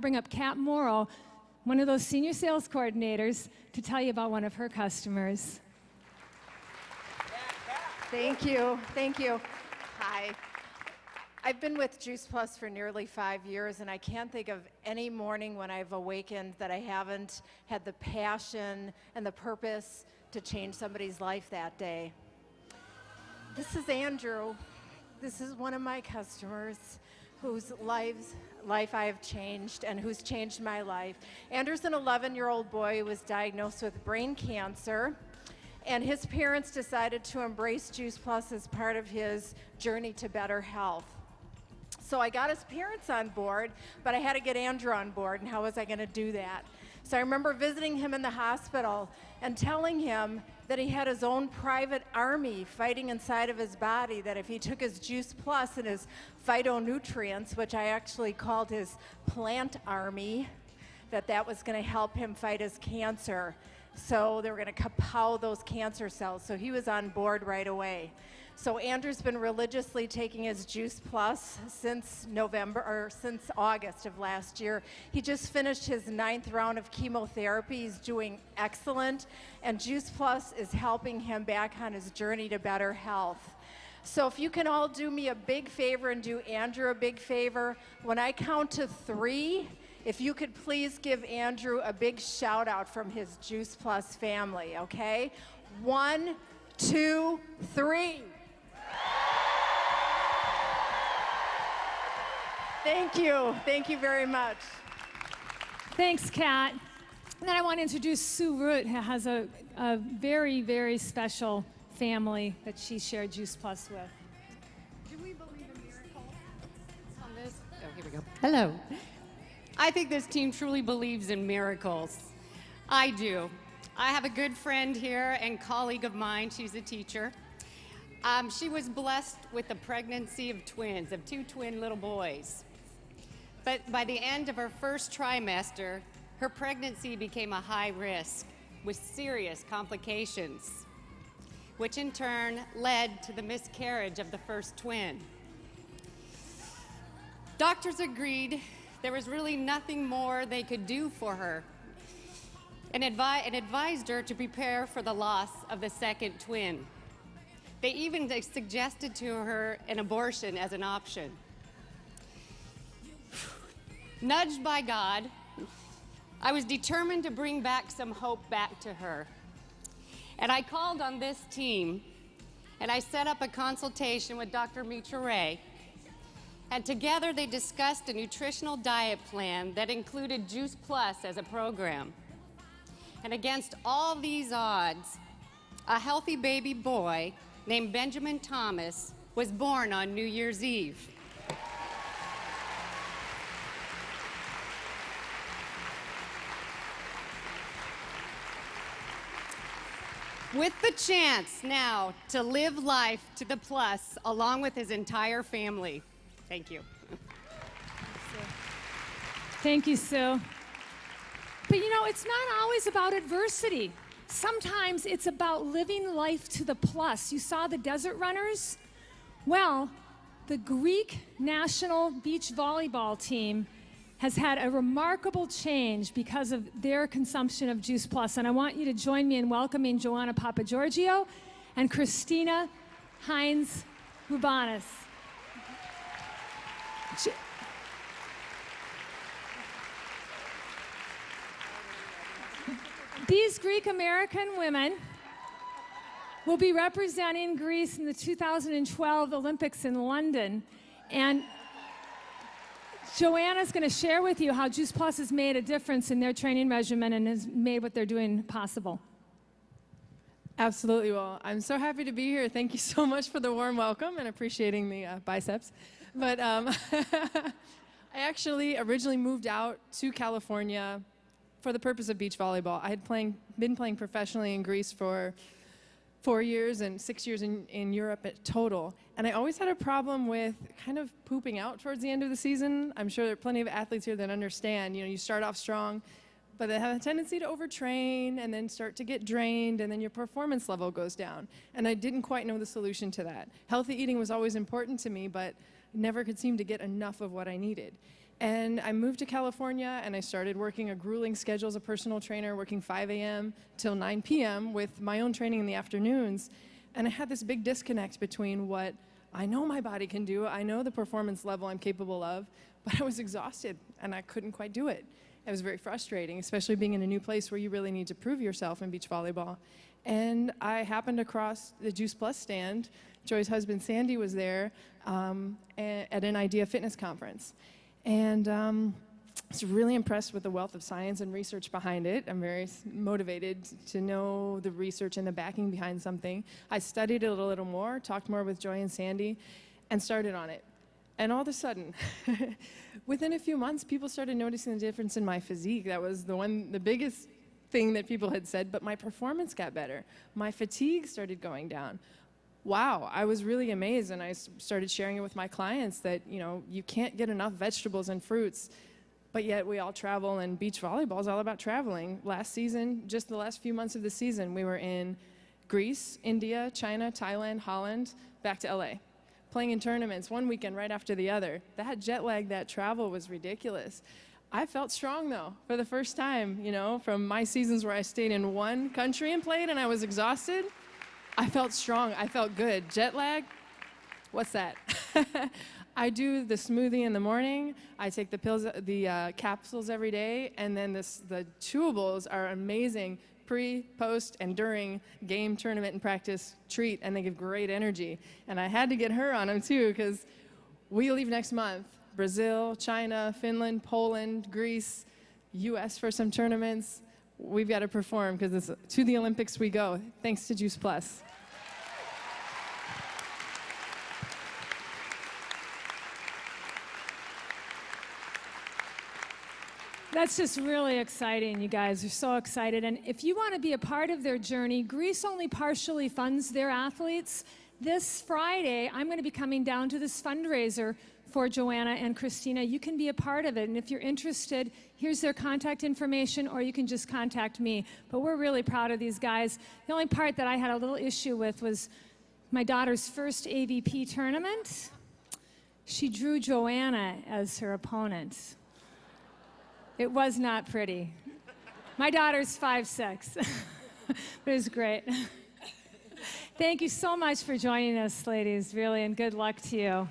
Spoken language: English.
bring up Kat Morrow, one of those senior sales coordinators, to tell you about one of her customers. Thank you. Thank you. Hi. I've been with Juice Plus for nearly 5 years, and I can't think of any morning when I've awakened that I haven't had the passion and the purpose to change somebody's life that day. This is Andrew. This is one of my customers whose life I have changed and who's changed my life. Andrew's an 11-year-old boy who was diagnosed with brain cancer, and his parents decided to embrace Juice Plus as part of his journey to better health. So I got his parents on board, but I had to get Andrew on board, and how was I going to do that? So I remember visiting him in the hospital and telling him that he had his own private army fighting inside of his body, that if he took his Juice Plus and his phytonutrients, which I actually called his plant army, that was going to help him fight his cancer. So they were going to kapow those cancer cells. So he was on board right away. So Andrew's been religiously taking his Juice Plus since August of last year. He just finished his 9th round of chemotherapy. He's doing excellent, and Juice Plus is helping him back on his journey to better health. So if you can all do me a big favor and do Andrew a big favor, when I count to 3, if you could please give Andrew a big shout out from his Juice Plus family, okay? 1, 2, 3. Thank you. Thank you very much. Thanks, Kat. And then I want to introduce Sue Root, who has a very, very special family that she shared Juice Plus with. Do we believe in miracles on this? Oh, here we go. Hello. I think this team truly believes in miracles. I do. I have a good friend here and colleague of mine. She's a teacher. She was blessed with the pregnancy of twins, of 2 twin little boys. But by the end of her first trimester, her pregnancy became a high risk with serious complications, which in turn led to the miscarriage of the first twin. Doctors agreed there was really nothing more they could do for her and advised her to prepare for the loss of the second twin. They even suggested to her an abortion as an option. Nudged by God, I was determined to bring back some hope back to her. And I called on this team, and I set up a consultation with Dr. Mitra Ray. And together they discussed a nutritional diet plan that included Juice Plus as a program. And against all these odds, a healthy baby boy named Benjamin Thomas was born on New Year's Eve. With the chance now to live life to the plus along with his entire family. Thank you. Thank you, Sue. But you know, it's not always about adversity. Sometimes it's about living life to the plus. You saw the desert runners? Well, the Greek national beach volleyball team has had a remarkable change because of their consumption of Juice Plus. And I want you to join me in welcoming Joanna Papagiorgio and Christina Heinz-Rubanis. These Greek-American women will be representing Greece in the 2012 Olympics in London. And Joanna's going to share with you how Juice Plus has made a difference in their training regimen and has made what they're doing possible. Absolutely. Well, I'm so happy to be here. Thank you so much for the warm welcome and appreciating the biceps. But I actually originally moved out to California for the purpose of beach volleyball. I had been playing professionally in Greece for 4 years and 6 years in Europe at total. And I always had a problem with kind of pooping out towards the end of the season. I'm sure there are plenty of athletes here that understand, you start off strong, but they have a tendency to overtrain and then start to get drained, and then your performance level goes down. And I didn't quite know the solution to that. Healthy eating was always important to me, but never could seem to get enough of what I needed. And I moved to California, and I started working a grueling schedule as a personal trainer, working 5 a.m. till 9 p.m. with my own training in the afternoons. And I had this big disconnect between what I know my body can do, I know the performance level I'm capable of, but I was exhausted, and I couldn't quite do it. It was very frustrating, especially being in a new place where you really need to prove yourself in beach volleyball. And I happened across the Juice Plus stand. Joy's husband, Sandy, was there at an Idea Fitness conference. And I was really impressed with the wealth of science and research behind it. I'm very motivated to know the research and the backing behind something. I studied it a little more, talked more with Joy and Sandy, and started on it. And all of a sudden, within a few months, people started noticing the difference in my physique. That was the biggest thing that people had said, but my performance got better. My fatigue started going down. Wow, I was really amazed, and I started sharing it with my clients that, you can't get enough vegetables and fruits, but yet we all travel, and beach volleyball is all about traveling. Last season, just the last few months of the season, we were in Greece, India, China, Thailand, Holland, back to LA, playing in tournaments one weekend right after the other. That jet lag, that travel was ridiculous. I felt strong, though, for the first time, from my seasons where I stayed in one country and played and I was exhausted. I felt strong. I felt good. Jet lag? What's that? I do the smoothie in the morning. I take the pills, the capsules every day, and then the chewables are amazing pre, post, and during game, tournament, and practice treat, and they give great energy. And I had to get her on them too, because we leave next month. Brazil, China, Finland, Poland, Greece, US for some tournaments. We've got to perform because to the Olympics we go, thanks to Juice Plus. That's just really exciting, you guys are so excited. And if you want to be a part of their journey, Greece only partially funds their athletes. This Friday, I'm going to be coming down to this fundraiser for Joanna and Christina. You can be a part of it, and if you're interested, here's their contact information, or you can just contact me. But we're really proud of these guys. The only part that I had a little issue with was my daughter's first AVP tournament. She drew Joanna as her opponent. It was not pretty. My daughter's 5'6", but it was great. Thank you so much for joining us, ladies, really, and good luck to you.